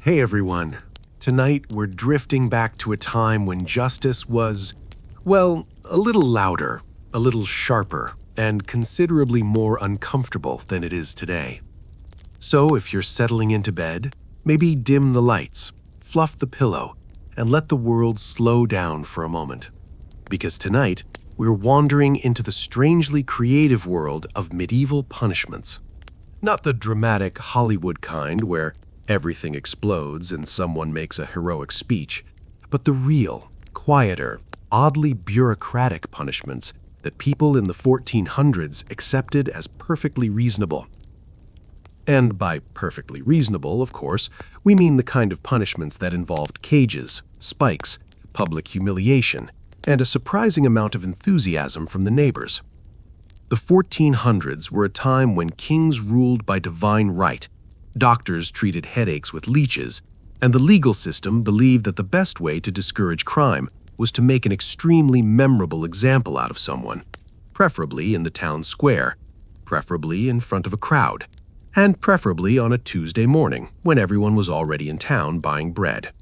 Hey everyone. Tonight we're drifting back to a time when justice was, well, a little louder, a little sharper, and considerably more uncomfortable than it is today. So if you're settling into bed, maybe dim the lights, fluff the pillow, and let the world slow down for a moment. Because tonight, we're wandering into the strangely creative world of medieval punishments. Not the dramatic Hollywood kind where everything explodes and someone makes a heroic speech, but the real, quieter, oddly bureaucratic punishments that people in the 1400s accepted as perfectly reasonable. And by perfectly reasonable, of course, we mean the kind of punishments that involved cages, spikes, public humiliation, and a surprising amount of enthusiasm from the neighbors. The 1400s were a time when kings ruled by divine right, doctors treated headaches with leeches, and the legal system believed that the best way to discourage crime was to make an extremely memorable example out of someone, preferably in the town square, preferably in front of a crowd, and preferably on a Tuesday morning when everyone was already in town buying bread.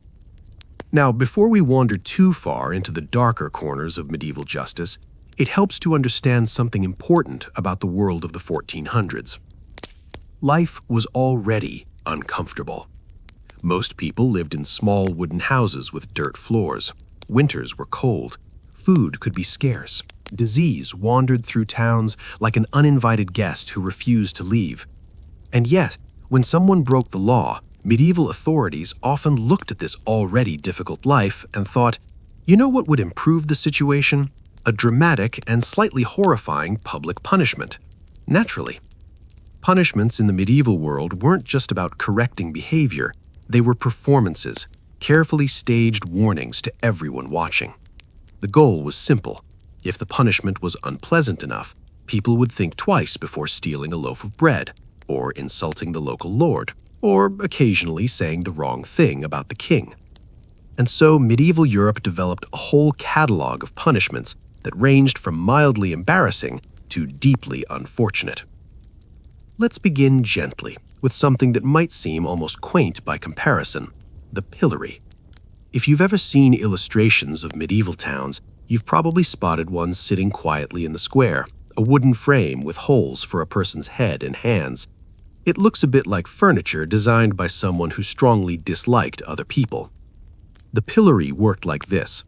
Now, before we wander too far into the darker corners of medieval justice, it helps to understand something important about the world of the 1400s. Life was already uncomfortable. Most people lived in small wooden houses with dirt floors. Winters were cold. Food could be scarce. Disease wandered through towns like an uninvited guest who refused to leave. And yet, when someone broke the law, medieval authorities often looked at this already difficult life and thought, you know what would improve the situation? A dramatic and slightly horrifying public punishment. Naturally. Punishments in the medieval world weren't just about correcting behavior, they were performances, carefully staged warnings to everyone watching. The goal was simple. If the punishment was unpleasant enough, people would think twice before stealing a loaf of bread, or insulting the local lord, or occasionally saying the wrong thing about the king. And so medieval Europe developed a whole catalog of punishments that ranged from mildly embarrassing to deeply unfortunate. Let's begin gently with something that might seem almost quaint by comparison, the pillory. If you've ever seen illustrations of medieval towns, you've probably spotted one sitting quietly in the square, a wooden frame with holes for a person's head and hands. It looks a bit like furniture designed by someone who strongly disliked other people. The pillory worked like this.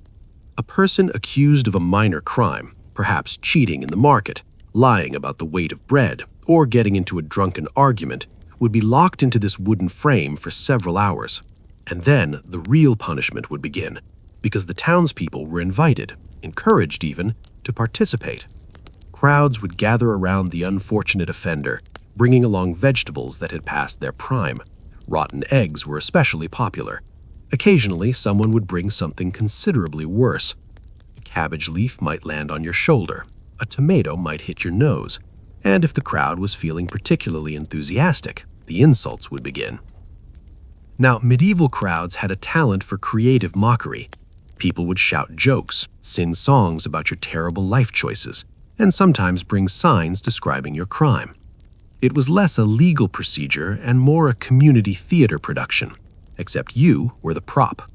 A person accused of a minor crime, perhaps cheating in the market, lying about the weight of bread, or getting into a drunken argument, would be locked into this wooden frame for several hours. And then the real punishment would begin, because the townspeople were invited, encouraged even, to participate. Crowds would gather around the unfortunate offender, bringing along vegetables that had passed their prime. Rotten eggs were especially popular. Occasionally, someone would bring something considerably worse. A cabbage leaf might land on your shoulder. A tomato might hit your nose. And if the crowd was feeling particularly enthusiastic, the insults would begin. Now, medieval crowds had a talent for creative mockery. People would shout jokes, sing songs about your terrible life choices, and sometimes bring signs describing your crime. It was less a legal procedure and more a community theater production, except you were the prop.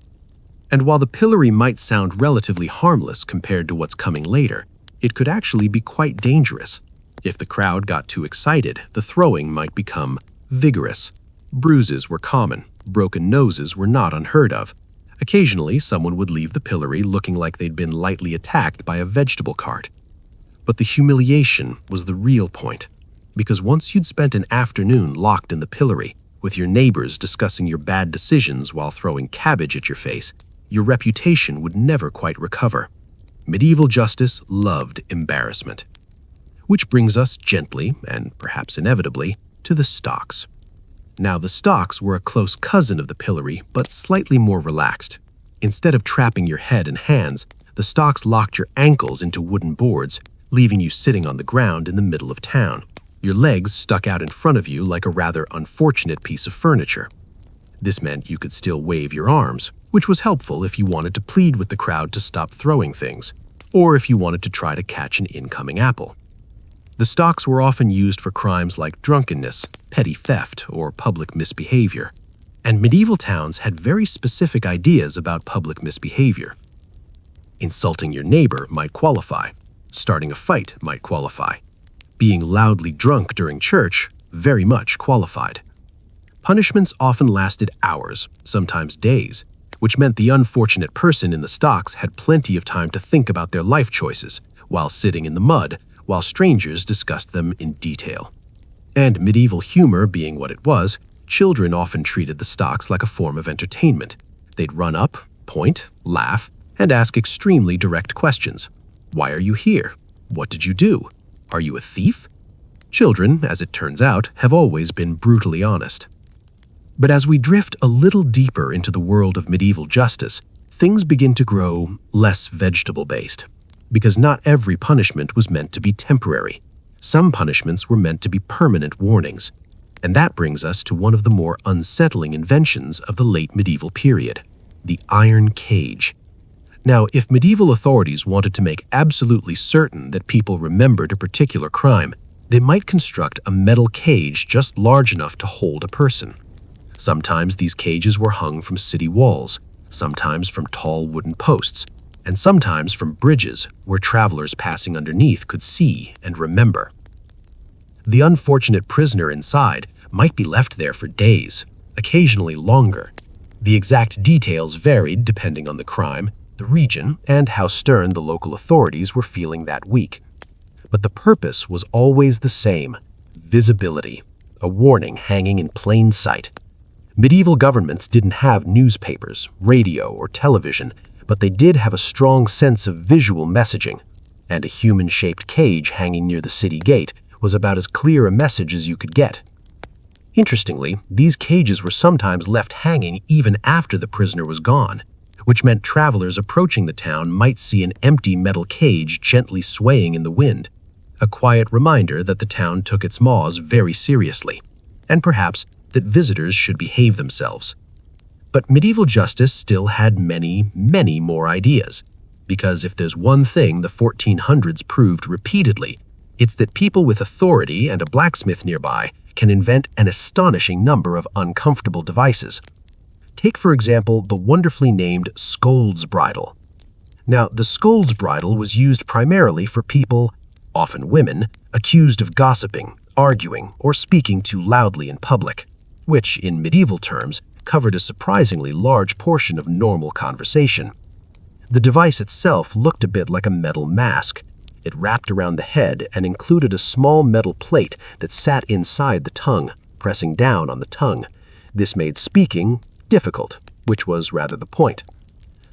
And while the pillory might sound relatively harmless compared to what's coming later, it could actually be quite dangerous. If the crowd got too excited, the throwing might become vigorous. Bruises were common. Broken noses were not unheard of. Occasionally, someone would leave the pillory looking like they'd been lightly attacked by a vegetable cart. But the humiliation was the real point, because once you'd spent an afternoon locked in the pillory, with your neighbors discussing your bad decisions while throwing cabbage at your face, your reputation would never quite recover. Medieval justice loved embarrassment. Which brings us gently, and perhaps inevitably, to the stocks. Now, the stocks were a close cousin of the pillory, but slightly more relaxed. Instead of trapping your head and hands, the stocks locked your ankles into wooden boards, leaving you sitting on the ground in the middle of town. Your legs stuck out in front of you like a rather unfortunate piece of furniture. This meant you could still wave your arms, which was helpful if you wanted to plead with the crowd to stop throwing things, or if you wanted to try to catch an incoming apple. The stocks were often used for crimes like drunkenness, petty theft, or public misbehavior. And medieval towns had very specific ideas about public misbehavior. Insulting your neighbor might qualify. Starting a fight might qualify. Being loudly drunk during church very much qualified. Punishments often lasted hours, sometimes days, which meant the unfortunate person in the stocks had plenty of time to think about their life choices while sitting in the mud while strangers discussed them in detail. And medieval humor being what it was, children often treated the stocks like a form of entertainment. They'd run up, point, laugh, and ask extremely direct questions. Why are you here? What did you do? Are you a thief? Children, as it turns out, have always been brutally honest. But as we drift a little deeper into the world of medieval justice, things begin to grow less vegetable-based. Because not every punishment was meant to be temporary. Some punishments were meant to be permanent warnings. And that brings us to one of the more unsettling inventions of the late medieval period, the iron cage. Now, if medieval authorities wanted to make absolutely certain that people remembered a particular crime, they might construct a metal cage just large enough to hold a person. Sometimes these cages were hung from city walls, sometimes from tall wooden posts, and sometimes from bridges where travelers passing underneath could see and remember. The unfortunate prisoner inside might be left there for days, occasionally longer. The exact details varied depending on the crime, the region, and how stern the local authorities were feeling that week. But the purpose was always the same: visibility, a warning hanging in plain sight. Medieval governments didn't have newspapers, radio, or television, but they did have a strong sense of visual messaging, and a human-shaped cage hanging near the city gate was about as clear a message as you could get. Interestingly, these cages were sometimes left hanging even after the prisoner was gone, which meant travelers approaching the town might see an empty metal cage gently swaying in the wind, a quiet reminder that the town took its laws very seriously, and perhaps that visitors should behave themselves. But medieval justice still had many, many more ideas, because if there's one thing the 1400s proved repeatedly, it's that people with authority and a blacksmith nearby can invent an astonishing number of uncomfortable devices. Take, for example, the wonderfully named scold's bridle. Now, the scold's bridle was used primarily for people, often women, accused of gossiping, arguing, or speaking too loudly in public, which, in medieval terms, covered a surprisingly large portion of normal conversation. The device itself looked a bit like a metal mask. It wrapped around the head and included a small metal plate that sat inside the tongue, pressing down on the tongue. This made speaking difficult, which was rather the point.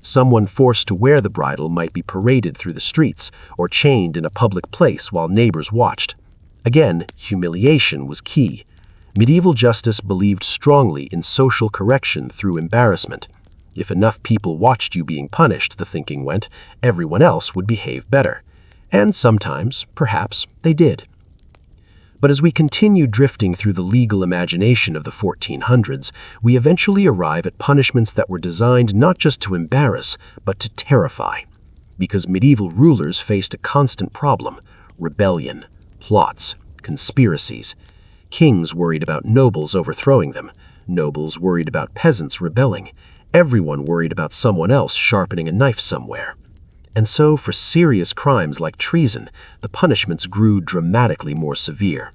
Someone forced to wear the bridle might be paraded through the streets or chained in a public place while neighbors watched. Again, humiliation was key. Medieval justice believed strongly in social correction through embarrassment. If enough people watched you being punished, the thinking went, everyone else would behave better. And sometimes, perhaps, they did. But as we continue drifting through the legal imagination of the 1400s, we eventually arrive at punishments that were designed not just to embarrass, but to terrify. Because medieval rulers faced a constant problem: rebellion, plots, conspiracies. Kings worried about nobles overthrowing them. Nobles worried about peasants rebelling. Everyone worried about someone else sharpening a knife somewhere. And so, for serious crimes like treason, the punishments grew dramatically more severe.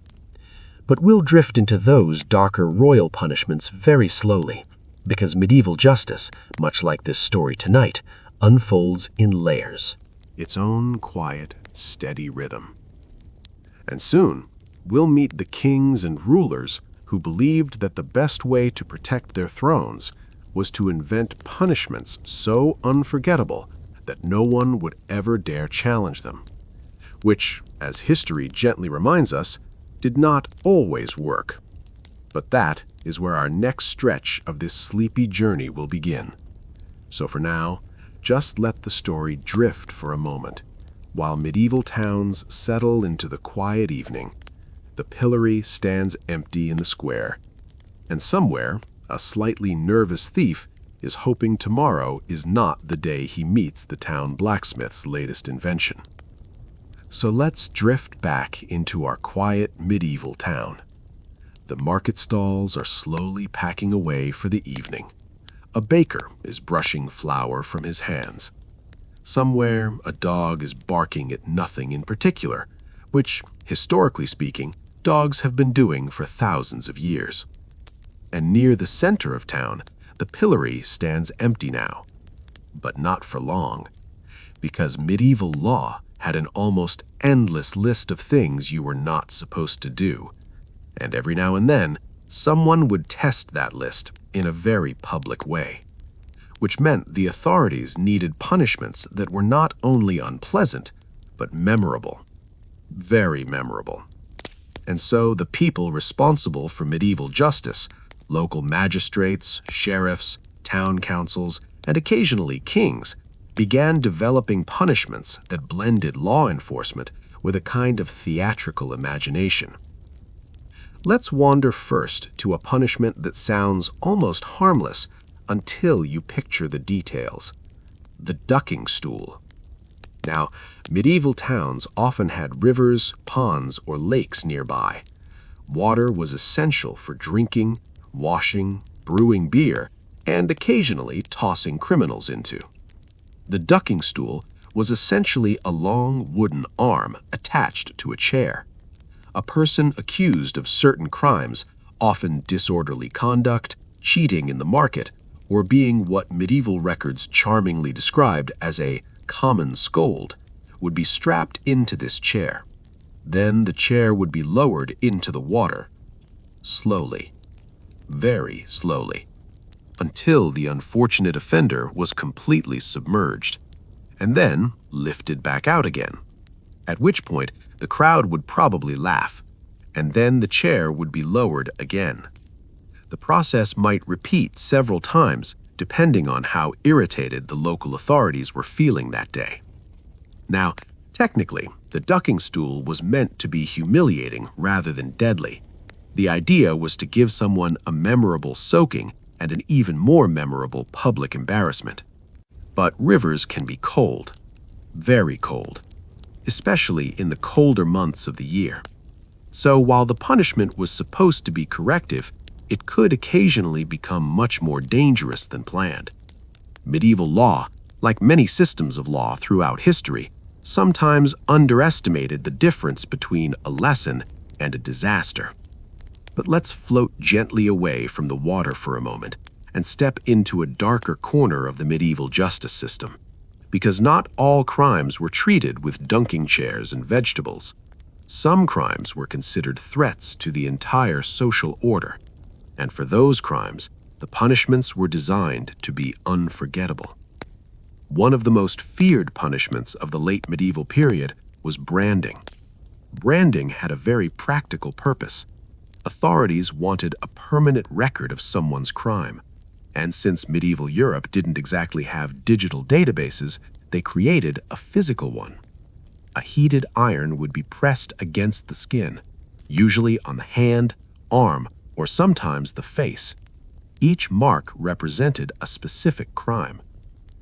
But we'll drift into those darker royal punishments very slowly, because medieval justice, much like this story tonight, unfolds in layers. Its own quiet, steady rhythm. And soon, we'll meet the kings and rulers who believed that the best way to protect their thrones was to invent punishments so unforgettable that no one would ever dare challenge them, which, as history gently reminds us, did not always work. But that is where our next stretch of this sleepy journey will begin. So for now, just let the story drift for a moment, while medieval towns settle into the quiet evening. The pillory stands empty in the square, and somewhere, a slightly nervous thief is hoping tomorrow is not the day he meets the town blacksmith's latest invention. So let's drift back into our quiet medieval town. The market stalls are slowly packing away for the evening. A baker is brushing flour from his hands. Somewhere, a dog is barking at nothing in particular, which, historically speaking, dogs have been doing for thousands of years. And near the center of town, the pillory stands empty now. But not for long, because medieval law had an almost endless list of things you were not supposed to do. And every now and then, someone would test that list in a very public way, which meant the authorities needed punishments that were not only unpleasant, but memorable. Very memorable. And so the people responsible for medieval justice, local magistrates, sheriffs, town councils, and occasionally kings, began developing punishments that blended law enforcement with a kind of theatrical imagination. Let's wander first to a punishment that sounds almost harmless until you picture the details: the ducking stool. Now, medieval towns often had rivers, ponds, or lakes nearby. Water was essential for drinking, washing, brewing beer, and occasionally tossing criminals into. The ducking stool was essentially a long wooden arm attached to a chair. A person accused of certain crimes, often disorderly conduct, cheating in the market, or being what medieval records charmingly described as a common scold, would be strapped into this chair. Then the chair would be lowered into the water, slowly, very slowly, until the unfortunate offender was completely submerged, and then lifted back out again, at which point the crowd would probably laugh, and then the chair would be lowered again. The process might repeat several times, depending on how irritated the local authorities were feeling that day. Now, technically, the ducking stool was meant to be humiliating rather than deadly. The idea was to give someone a memorable soaking and an even more memorable public embarrassment. But rivers can be cold, very cold, especially in the colder months of the year. So while the punishment was supposed to be corrective, it could occasionally become much more dangerous than planned. Medieval law, like many systems of law throughout history, sometimes underestimated the difference between a lesson and a disaster. But let's float gently away from the water for a moment and step into a darker corner of the medieval justice system, because not all crimes were treated with dunking chairs and vegetables. Some crimes were considered threats to the entire social order, and for those crimes, the punishments were designed to be unforgettable. One of the most feared punishments of the late medieval period was branding. Branding had a very practical purpose. Authorities wanted a permanent record of someone's crime, and since medieval Europe didn't exactly have digital databases, they created a physical one. A heated iron would be pressed against the skin, usually on the hand, arm, or sometimes the face. Each mark represented a specific crime.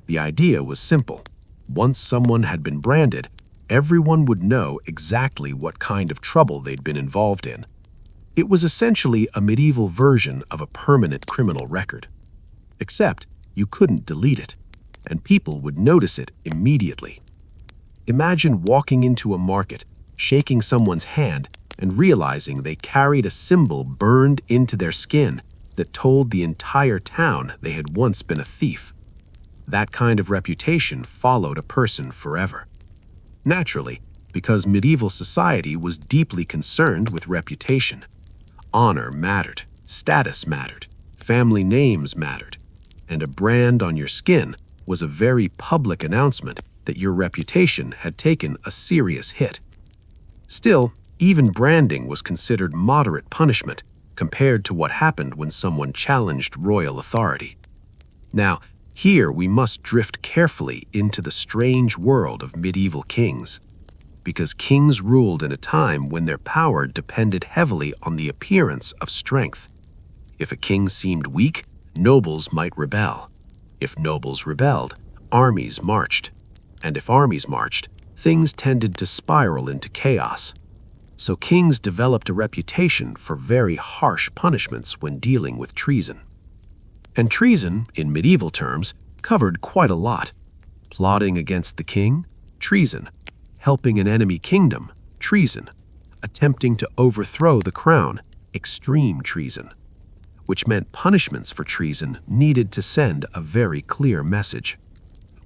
The idea was simple. Once someone had been branded, everyone would know exactly what kind of trouble they'd been involved in. It was essentially a medieval version of a permanent criminal record. Except you couldn't delete it, and people would notice it immediately. Imagine walking into a market, shaking someone's hand, and realizing they carried a symbol burned into their skin that told the entire town they had once been a thief. That kind of reputation followed a person forever. Naturally, because medieval society was deeply concerned with reputation. Honor mattered, status mattered, family names mattered, and a brand on your skin was a very public announcement that your reputation had taken a serious hit. Still, even branding was considered moderate punishment compared to what happened when someone challenged royal authority. Now, here we must drift carefully into the strange world of medieval kings, because kings ruled in a time when their power depended heavily on the appearance of strength. If a king seemed weak, nobles might rebel. If nobles rebelled, armies marched. And if armies marched, things tended to spiral into chaos. so kings developed a reputation for very harsh punishments when dealing with treason. And treason, in medieval terms, covered quite a lot. Plotting against the king, treason. Helping an enemy kingdom, treason. Attempting to overthrow the crown, extreme treason. Which meant punishments for treason needed to send a very clear message.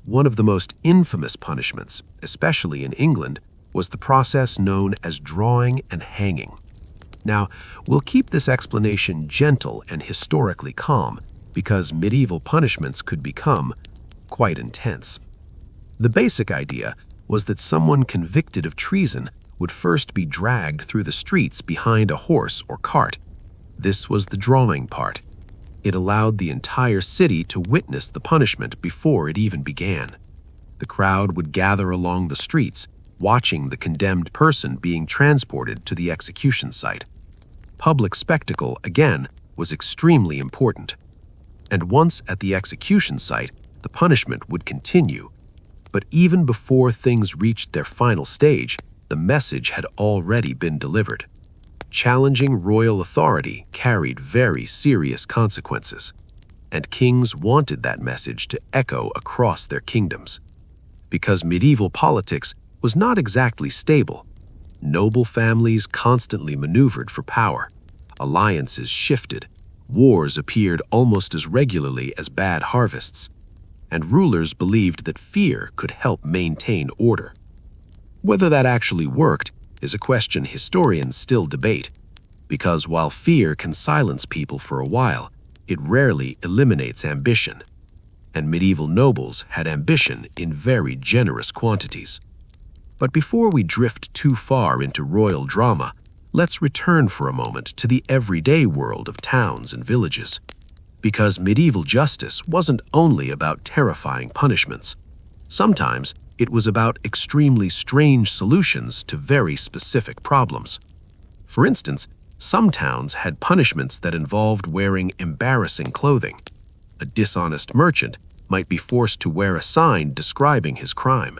One of the most infamous punishments, especially in England, was the process known as drawing and hanging. Now, we'll keep this explanation gentle and historically calm because medieval punishments could become quite intense. The basic idea was that someone convicted of treason would first be dragged through the streets behind a horse or cart. This was the drawing part. It allowed the entire city to witness the punishment before it even began. The crowd would gather along the streets, watching the condemned person being transported to the execution site. Public spectacle, again, was extremely important. And once at the execution site, the punishment would continue. But even before things reached their final stage, the message had already been delivered. Challenging royal authority carried very serious consequences, and kings wanted that message to echo across their kingdoms. Because medieval politics was not exactly stable, noble families constantly maneuvered for power, alliances shifted, wars appeared almost as regularly as bad harvests, and rulers believed that fear could help maintain order. Whether that actually worked is a question historians still debate, because while fear can silence people for a while, it rarely eliminates ambition, and medieval nobles had ambition in very generous quantities. But before we drift too far into royal drama, let's return for a moment to the everyday world of towns and villages, because medieval justice wasn't only about terrifying punishments. Sometimes it was about extremely strange solutions to very specific problems. For instance, some towns had punishments that involved wearing embarrassing clothing. A dishonest merchant might be forced to wear a sign describing his crime.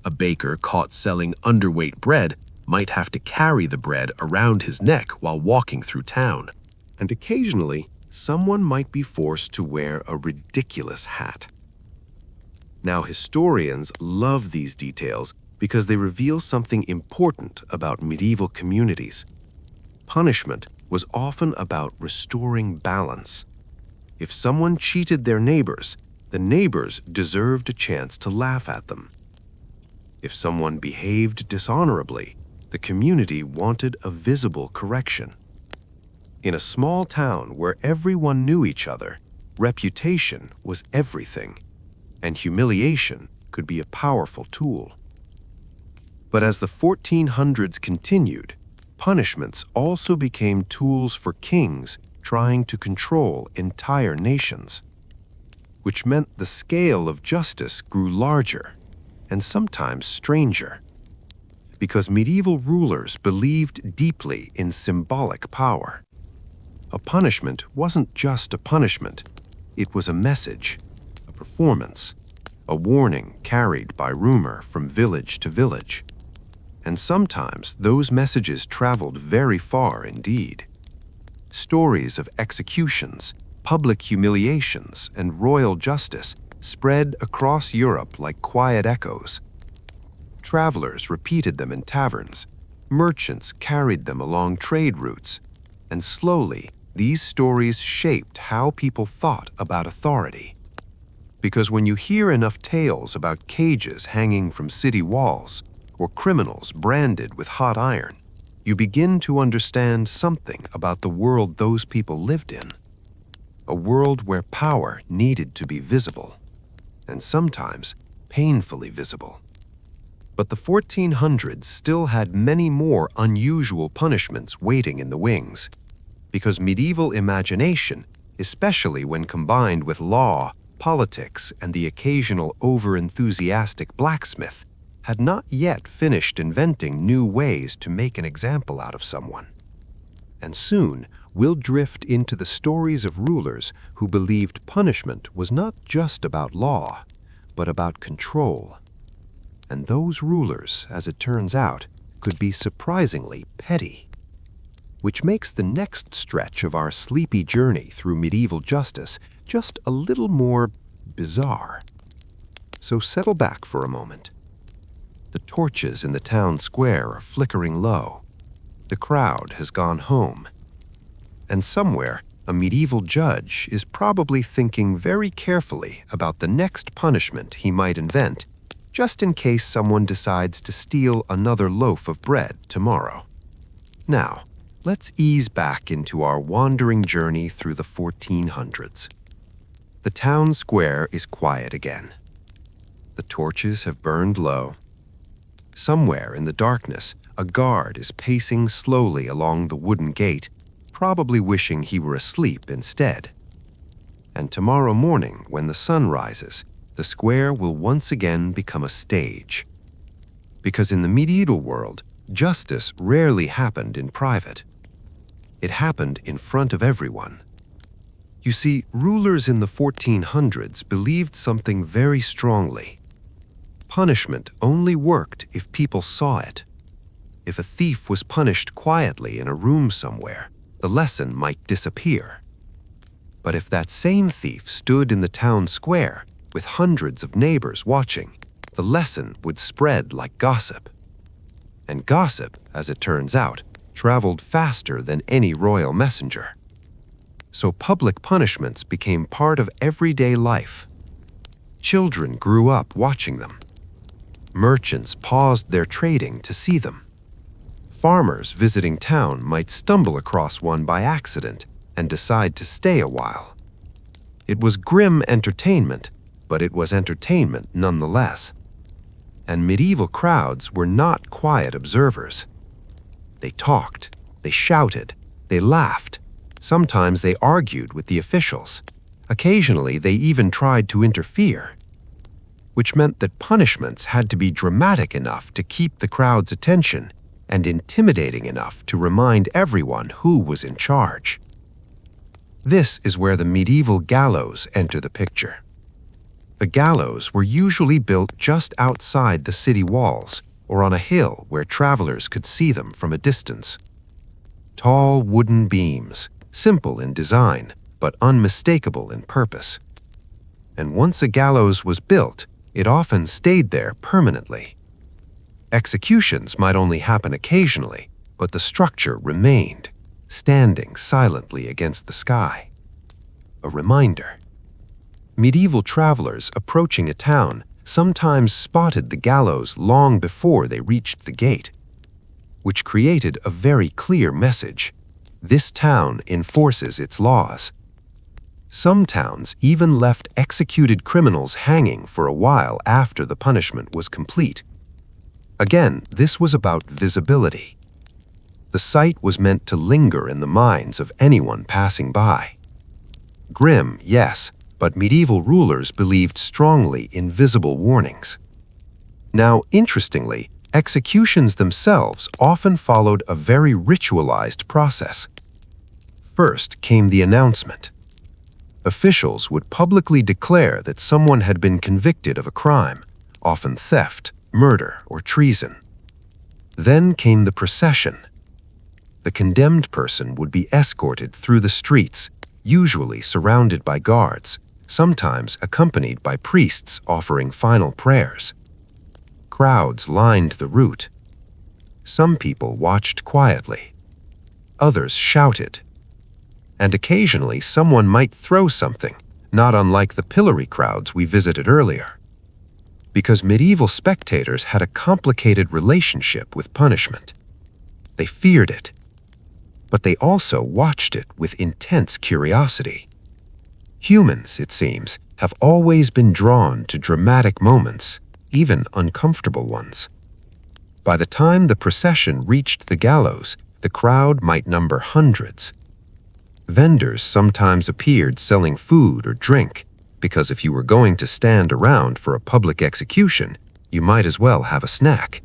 A baker caught selling underweight bread might have to carry the bread around his neck while walking through town. And occasionally, someone might be forced to wear a ridiculous hat. Now, historians love these details because they reveal something important about medieval communities. Punishment was often about restoring balance. If someone cheated their neighbors, the neighbors deserved a chance to laugh at them. If someone behaved dishonorably, the community wanted a visible correction. In a small town where everyone knew each other, reputation was everything, and humiliation could be a powerful tool. But as the 1400s continued, punishments also became tools for kings trying to control entire nations, which meant the scale of justice grew larger and sometimes stranger, because medieval rulers believed deeply in symbolic power. A punishment wasn't just a punishment, it was a message, a performance, a warning carried by rumor from village to village. And sometimes those messages traveled very far indeed. Stories of executions, public humiliations, and royal justice spread across Europe like quiet echoes. Travelers repeated them in taverns, merchants carried them along trade routes, and slowly these stories shaped how people thought about authority. Because when you hear enough tales about cages hanging from city walls, or criminals branded with hot iron, you begin to understand something about the world those people lived in. A world where power needed to be visible, and sometimes painfully visible. But the 1400s still had many more unusual punishments waiting in the wings, because medieval imagination, especially when combined with law, politics, and the occasional over-enthusiastic blacksmith, had not yet finished inventing new ways to make an example out of someone. And soon, we'll drift into the stories of rulers who believed punishment was not just about law, but about control. And those rulers, as it turns out, could be surprisingly petty, which makes the next stretch of our sleepy journey through medieval justice just a little more bizarre. So settle back for a moment. The torches in the town square are flickering low. The crowd has gone home. And somewhere, a medieval judge is probably thinking very carefully about the next punishment he might invent, just in case someone decides to steal another loaf of bread tomorrow. Now, let's ease back into our wandering journey through the 1400s. The town square is quiet again. The torches have burned low. Somewhere in the darkness, a guard is pacing slowly along the wooden gate, probably wishing he were asleep instead. And tomorrow morning, when the sun rises, the square will once again become a stage. Because in the medieval world, justice rarely happened in private. It happened in front of everyone. You see, rulers in the 1400s believed something very strongly. Punishment only worked if people saw it. If a thief was punished quietly in a room somewhere, the lesson might disappear. But if that same thief stood in the town square with hundreds of neighbors watching, the lesson would spread like gossip. And gossip, as it turns out, traveled faster than any royal messenger. So public punishments became part of everyday life. Children grew up watching them. Merchants paused their trading to see them. Farmers visiting town might stumble across one by accident and decide to stay a while. It was grim entertainment, but it was entertainment nonetheless. And medieval crowds were not quiet observers. They talked, they shouted, they laughed. Sometimes they argued with the officials. Occasionally, they even tried to interfere, which meant that punishments had to be dramatic enough to keep the crowd's attention and intimidating enough to remind everyone who was in charge. This is where the medieval gallows enter the picture. The gallows were usually built just outside the city walls or on a hill where travelers could see them from a distance. Tall wooden beams, simple in design, but unmistakable in purpose. And once a gallows was built, it often stayed there permanently. Executions might only happen occasionally, but the structure remained, standing silently against the sky. A reminder. Medieval travelers approaching a town sometimes spotted the gallows long before they reached the gate, which created a very clear message. This town enforces its laws. Some towns even left executed criminals hanging for a while after the punishment was complete. Again, this was about visibility. The sight was meant to linger in the minds of anyone passing by. Grim, yes, but medieval rulers believed strongly in visible warnings. Now, interestingly, executions themselves often followed a very ritualized process. First came the announcement. Officials would publicly declare that someone had been convicted of a crime, often theft, murder, or treason. Then came the procession. The condemned person would be escorted through the streets, usually surrounded by guards, sometimes accompanied by priests offering final prayers. Crowds lined the route. Some people watched quietly. Others shouted. And occasionally someone might throw something, not unlike the pillory crowds we visited earlier. Because medieval spectators had a complicated relationship with punishment. They feared it, but they also watched it with intense curiosity. Humans, it seems, have always been drawn to dramatic moments, even uncomfortable ones. By the time the procession reached the gallows, the crowd might number hundreds. Vendors sometimes appeared selling food or drink, because if you were going to stand around for a public execution, you might as well have a snack.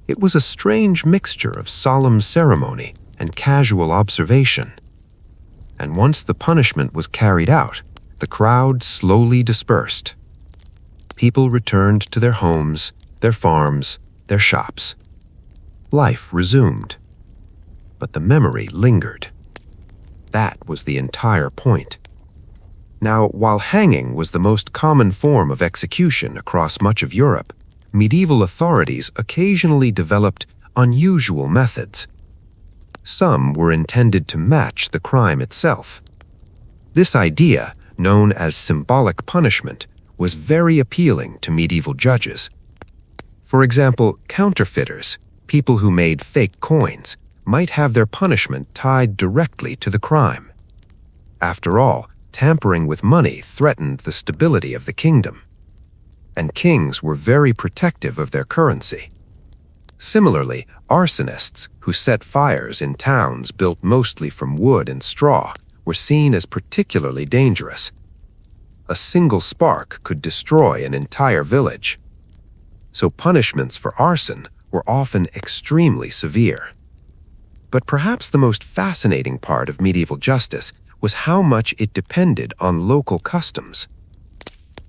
It was a strange mixture of solemn ceremony and casual observation. And once the punishment was carried out, the crowd slowly dispersed. People returned to their homes, their farms, their shops. life resumed. But the memory lingered. That was the entire point. Now, while hanging was the most common form of execution across much of Europe, medieval authorities occasionally developed unusual methods. Some were intended to match the crime itself. This idea, known as symbolic punishment, was very appealing to medieval judges. For example, counterfeiters, people who made fake coins, might have their punishment tied directly to the crime. After all, tampering with money threatened the stability of the kingdom, and kings were very protective of their currency. Similarly, arsonists who set fires in towns built mostly from wood and straw were seen as particularly dangerous. A single spark could destroy an entire village. So punishments for arson were often extremely severe. But perhaps the most fascinating part of medieval justice was how much it depended on local customs.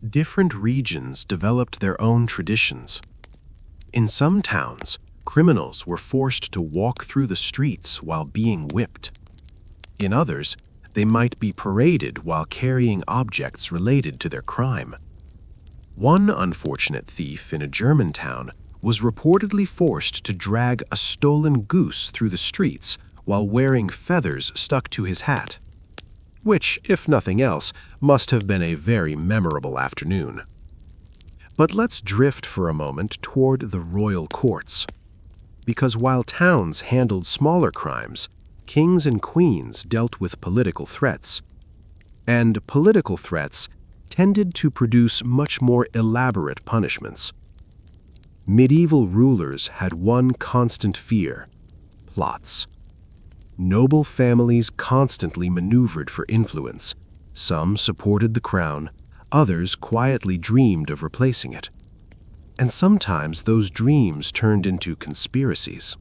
Different regions developed their own traditions. In some towns, criminals were forced to walk through the streets while being whipped. In others, they might be paraded while carrying objects related to their crime. One unfortunate thief in a German town was reportedly forced to drag a stolen goose through the streets while wearing feathers stuck to his hat, which, if nothing else, must have been a very memorable afternoon. But let's drift for a moment toward the royal courts. Because while towns handled smaller crimes, kings and queens dealt with political threats. And political threats tended to produce much more elaborate punishments. Medieval rulers had one constant fear: plots. Noble families constantly maneuvered for influence. Some supported the crown, others quietly dreamed of replacing it. And sometimes those dreams turned into conspiracies.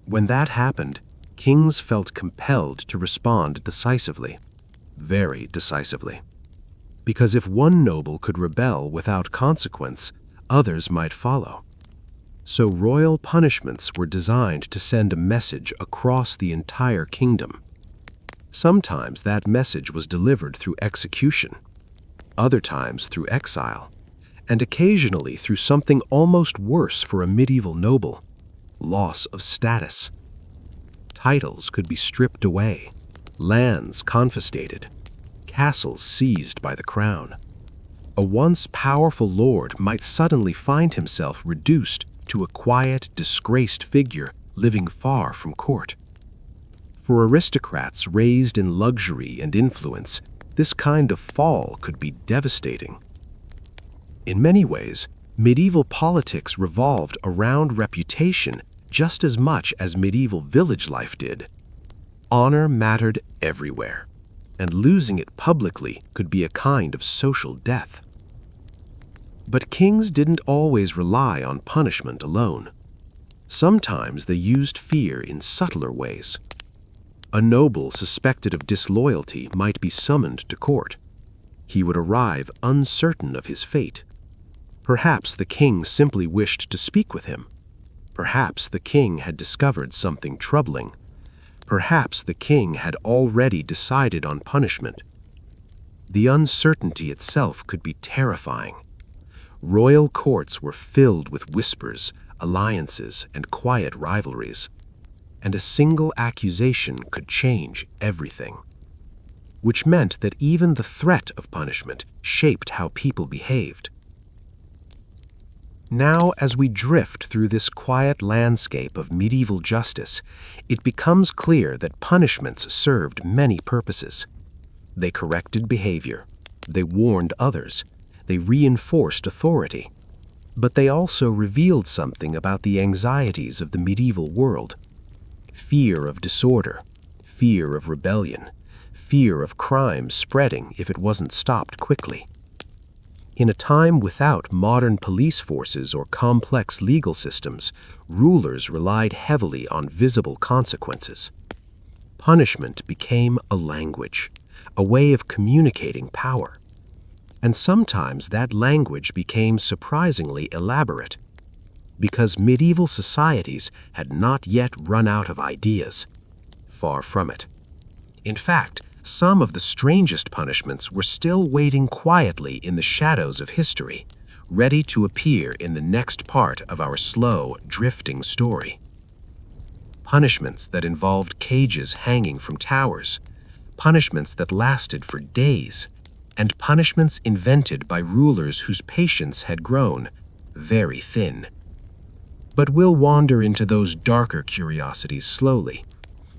When that happened, kings felt compelled to respond decisively, very decisively. Because if one noble could rebel without consequence, others might follow. So royal punishments were designed to send a message across the entire kingdom. Sometimes that message was delivered through execution, other times through exile, and occasionally through something almost worse for a medieval noble: loss of status. Titles could be stripped away, lands confiscated, castles seized by the crown. A once powerful lord might suddenly find himself reduced to a quiet, disgraced figure living far from court. For aristocrats raised in luxury and influence, this kind of fall could be devastating. In many ways, medieval politics revolved around reputation just as much as medieval village life did. Honor mattered everywhere, and losing it publicly could be a kind of social death. But kings didn't always rely on punishment alone. Sometimes they used fear in subtler ways. A noble suspected of disloyalty might be summoned to court. He would arrive uncertain of his fate. Perhaps the king simply wished to speak with him. Perhaps the king had discovered something troubling. Perhaps the king had already decided on punishment. The uncertainty itself could be terrifying. Royal courts were filled with whispers, alliances, and quiet rivalries, and a single accusation could change everything, which meant that even the threat of punishment shaped how people behaved. Now, as we drift through this quiet landscape of medieval justice, it becomes clear that punishments served many purposes. They corrected behavior, they warned others, they reinforced authority, but they also revealed something about the anxieties of the medieval world. Fear of disorder, fear of rebellion, fear of crime spreading if it wasn't stopped quickly. In a time without modern police forces or complex legal systems, rulers relied heavily on visible consequences. Punishment became a language, a way of communicating power. And sometimes that language became surprisingly elaborate. because medieval societies had not yet run out of ideas. Far from it. In fact, some of the strangest punishments were still waiting quietly in the shadows of history, ready to appear in the next part of our slow, drifting story. Punishments that involved cages hanging from towers, punishments that lasted for days, and punishments invented by rulers whose patience had grown very thin. But we'll wander into those darker curiosities slowly,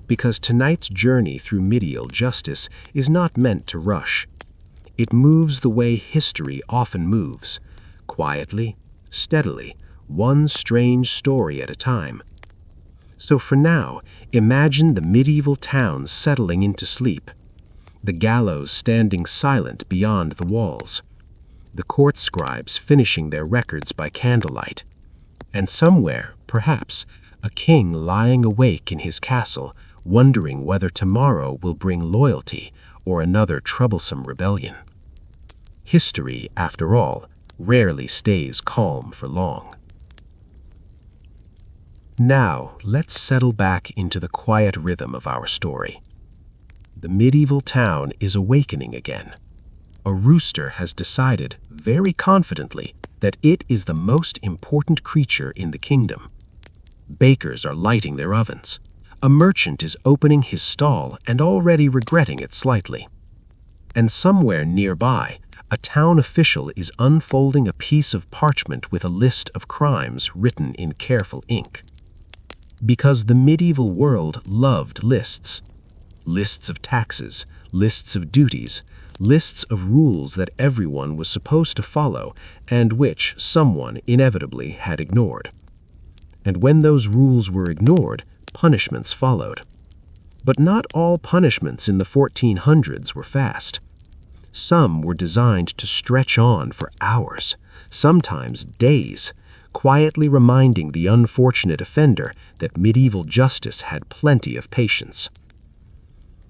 because tonight's journey through medieval justice is not meant to rush. It moves the way history often moves, quietly, steadily, one strange story at a time. So for now, imagine the medieval town settling into sleep, the gallows standing silent beyond the walls, the court scribes finishing their records by candlelight, and somewhere, perhaps, a king lying awake in his castle, wondering whether tomorrow will bring loyalty or another troublesome rebellion. History, after all, rarely stays calm for long. Now, let's settle back into the quiet rhythm of our story. The medieval town is awakening again. A rooster has decided, very confidently, that it is the most important creature in the kingdom. Bakers are lighting their ovens. A merchant is opening his stall and already regretting it slightly. And somewhere nearby, a town official is unfolding a piece of parchment with a list of crimes written in careful ink. Because the medieval world loved lists. Lists of taxes, lists of duties, lists of rules that everyone was supposed to follow and which someone inevitably had ignored. And when those rules were ignored, punishments followed. But not all punishments in the 1400s were fast. Some were designed to stretch on for hours, sometimes days, quietly reminding the unfortunate offender that medieval justice had plenty of patience.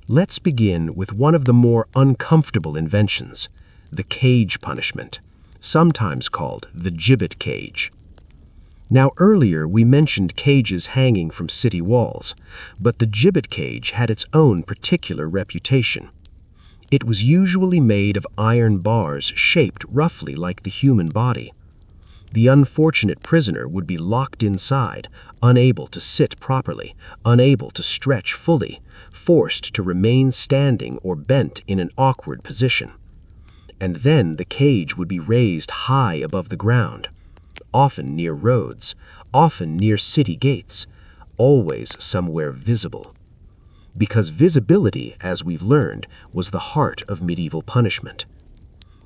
Let's begin with one of the more uncomfortable inventions, the cage punishment, sometimes called the gibbet cage. Now earlier we mentioned cages hanging from city walls, but the gibbet cage had its own particular reputation. It was usually made of iron bars shaped roughly like the human body. The unfortunate prisoner would be locked inside, unable to sit properly, unable to stretch fully, forced to remain standing or bent in an awkward position. And then the cage would be raised high above the ground, often near roads, often near city gates, always somewhere visible. Because visibility, as we've learned, was the heart of medieval punishment.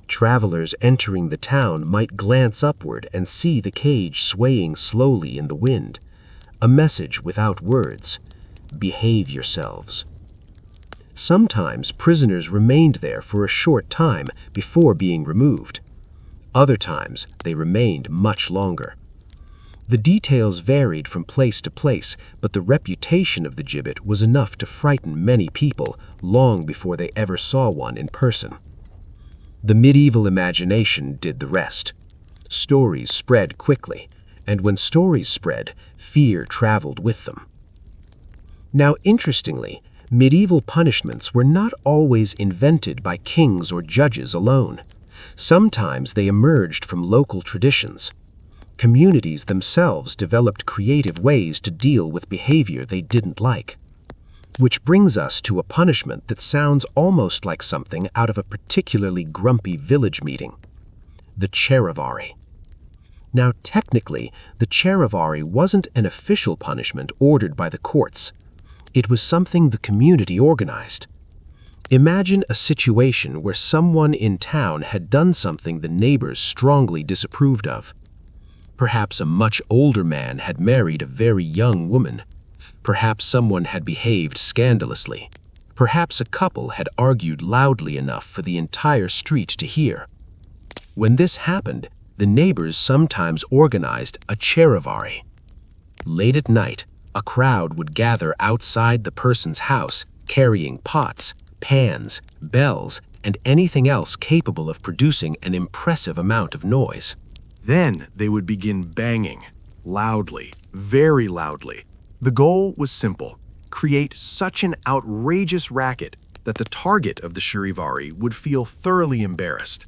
Travelers entering the town might glance upward and see the cage swaying slowly in the wind, a message without words: behave yourselves. Sometimes prisoners remained there for a short time before being removed. Other times they remained much longer. The details varied from place to place, but the reputation of the gibbet was enough to frighten many people long before they ever saw one in person. The medieval imagination did the rest. Stories spread quickly, and when stories spread, fear traveled with them. Now, interestingly, medieval punishments were not always invented by kings or judges alone. Sometimes they emerged from local traditions. Communities themselves developed creative ways to deal with behavior they didn't like. Which brings us to a punishment that sounds almost like something out of a particularly grumpy village meeting: the charivari. Now, technically, the charivari wasn't an official punishment ordered by the courts. It was something the community organized. Imagine a situation where someone in town had done something the neighbors strongly disapproved of. Perhaps a much older man had married a very young woman. Perhaps someone had behaved scandalously. Perhaps a couple had argued loudly enough for the entire street to hear. When this happened, the neighbors sometimes organized a charivari. Late at night, a crowd would gather outside the person's house, carrying pots, pans, bells, and anything else capable of producing an impressive amount of noise. Then they would begin banging, loudly, very loudly. The goal was simple: create such an outrageous racket that the target of the charivari would feel thoroughly embarrassed.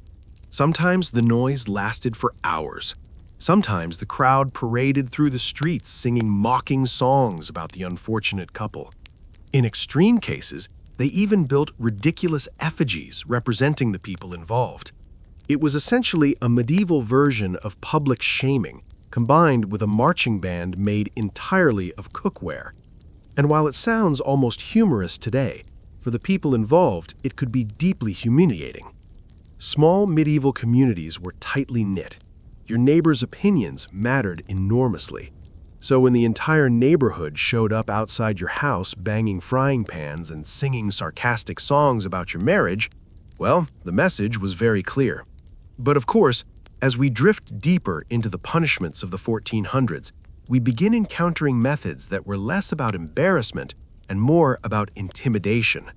Sometimes the noise lasted for hours. Sometimes the crowd paraded through the streets singing mocking songs about the unfortunate couple. In extreme cases, they even built ridiculous effigies representing the people involved. It was essentially a medieval version of public shaming, combined with a marching band made entirely of cookware. And while it sounds almost humorous today, for the people involved, it could be deeply humiliating. Small medieval communities were tightly knit. Your neighbor's opinions mattered enormously. So when the entire neighborhood showed up outside your house banging frying pans and singing sarcastic songs about your marriage, well, the message was very clear. But of course, as we drift deeper into the punishments of the 1400s, we begin encountering methods that were less about embarrassment and more about intimidation.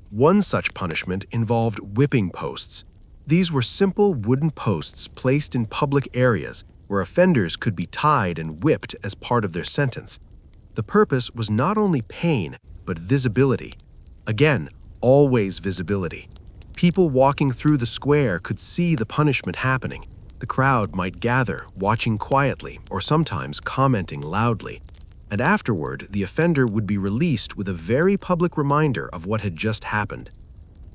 One such punishment involved whipping posts. These were simple wooden posts placed in public areas where offenders could be tied and whipped as part of their sentence. The purpose was not only pain, but visibility. Again, always visibility. People walking through the square could see the punishment happening. The crowd might gather, watching quietly or sometimes commenting loudly. And afterward, the offender would be released with a very public reminder of what had just happened.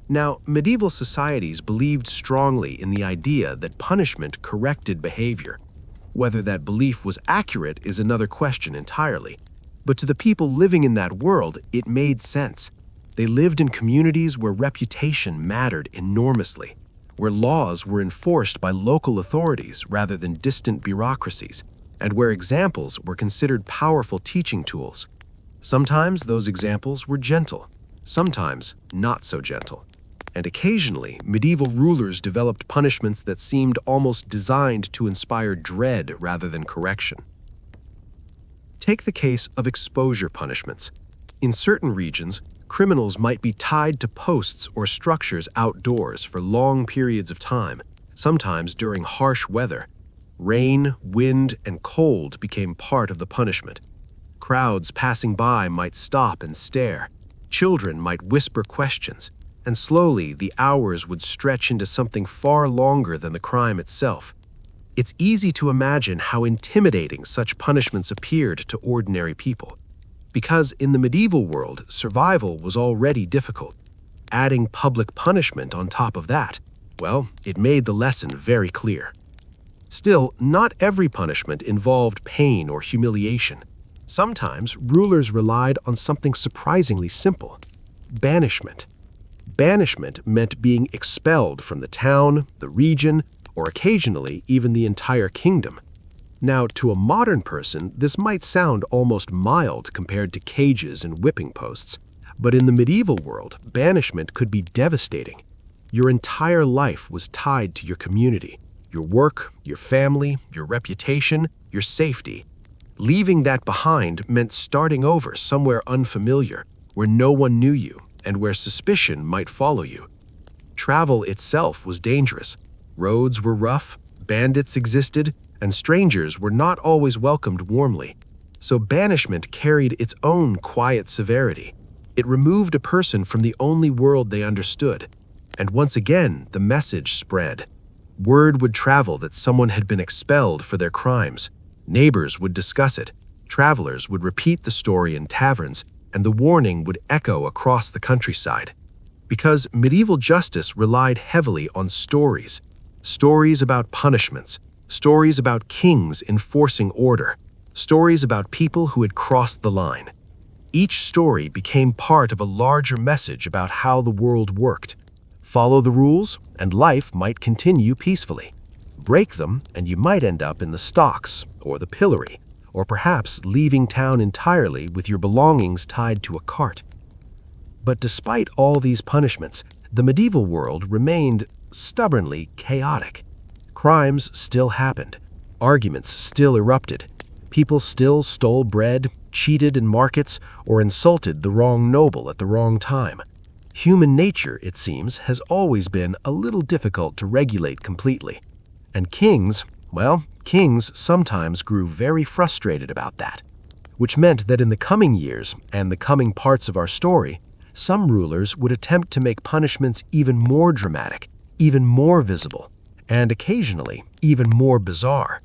Now, medieval societies believed strongly in the idea that punishment corrected behavior. Whether that belief was accurate is another question entirely. But to the people living in that world, it made sense. They lived in communities where reputation mattered enormously, where laws were enforced by local authorities rather than distant bureaucracies, and where examples were considered powerful teaching tools. Sometimes those examples were gentle, sometimes not so gentle. And occasionally, medieval rulers developed punishments that seemed almost designed to inspire dread rather than correction. Take the case of exposure punishments. In certain regions, criminals might be tied to posts or structures outdoors for long periods of time, sometimes during harsh weather. Rain, wind, and cold became part of the punishment. Crowds passing by might stop and stare. Children might whisper questions. And slowly the hours would stretch into something far longer than the crime itself. It's easy to imagine how intimidating such punishments appeared to ordinary people. Because in the medieval world, survival was already difficult. Adding public punishment on top of that, well, it made the lesson very clear. Still, not every punishment involved pain or humiliation. Sometimes rulers relied on something surprisingly simple: banishment. Banishment meant being expelled from the town, the region, or occasionally even the entire kingdom. Now, to a modern person, this might sound almost mild compared to cages and whipping posts, but in the medieval world, banishment could be devastating. Your entire life was tied to your community, your work, your family, your reputation, your safety. Leaving that behind meant starting over somewhere unfamiliar, where no one knew you, and where suspicion might follow you. Travel itself was dangerous. Roads were rough, bandits existed, and strangers were not always welcomed warmly. So banishment carried its own quiet severity. It removed a person from the only world they understood. And once again, the message spread. Word would travel that someone had been expelled for their crimes. Neighbors would discuss it. Travelers would repeat the story in taverns, and the warning would echo across the countryside. Because medieval justice relied heavily on stories. Stories about punishments, stories about kings enforcing order, stories about people who had crossed the line. Each story became part of a larger message about how the world worked. Follow the rules, and life might continue peacefully. Break them, and you might end up in the stocks or the pillory, or perhaps leaving town entirely with your belongings tied to a cart. But despite all these punishments, the medieval world remained stubbornly chaotic. Crimes still happened. Arguments still erupted. People still stole bread, cheated in markets, or insulted the wrong noble at the wrong time. Human nature, it seems, has always been a little difficult to regulate completely. And kings, well, Kings sometimes grew very frustrated about that, which meant that in the coming years and the coming parts of our story, some rulers would attempt to make punishments even more dramatic, even more visible, and occasionally even more bizarre.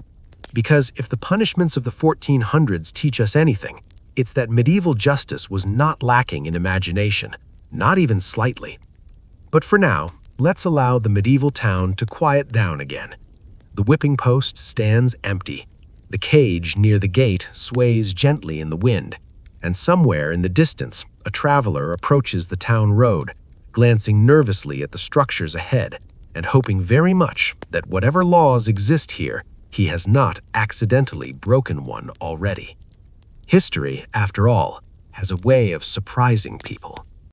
Because if the punishments of the 1400s teach us anything, it's that medieval justice was not lacking in imagination, not even slightly. But for now, let's allow the medieval town to quiet down again. The whipping post stands empty. The cage near the gate sways gently in the wind, and somewhere in the distance, a traveler approaches the town road, glancing nervously at the structures ahead and hoping very much that whatever laws exist here, he has not accidentally broken one already. History, after all, has a way of surprising people.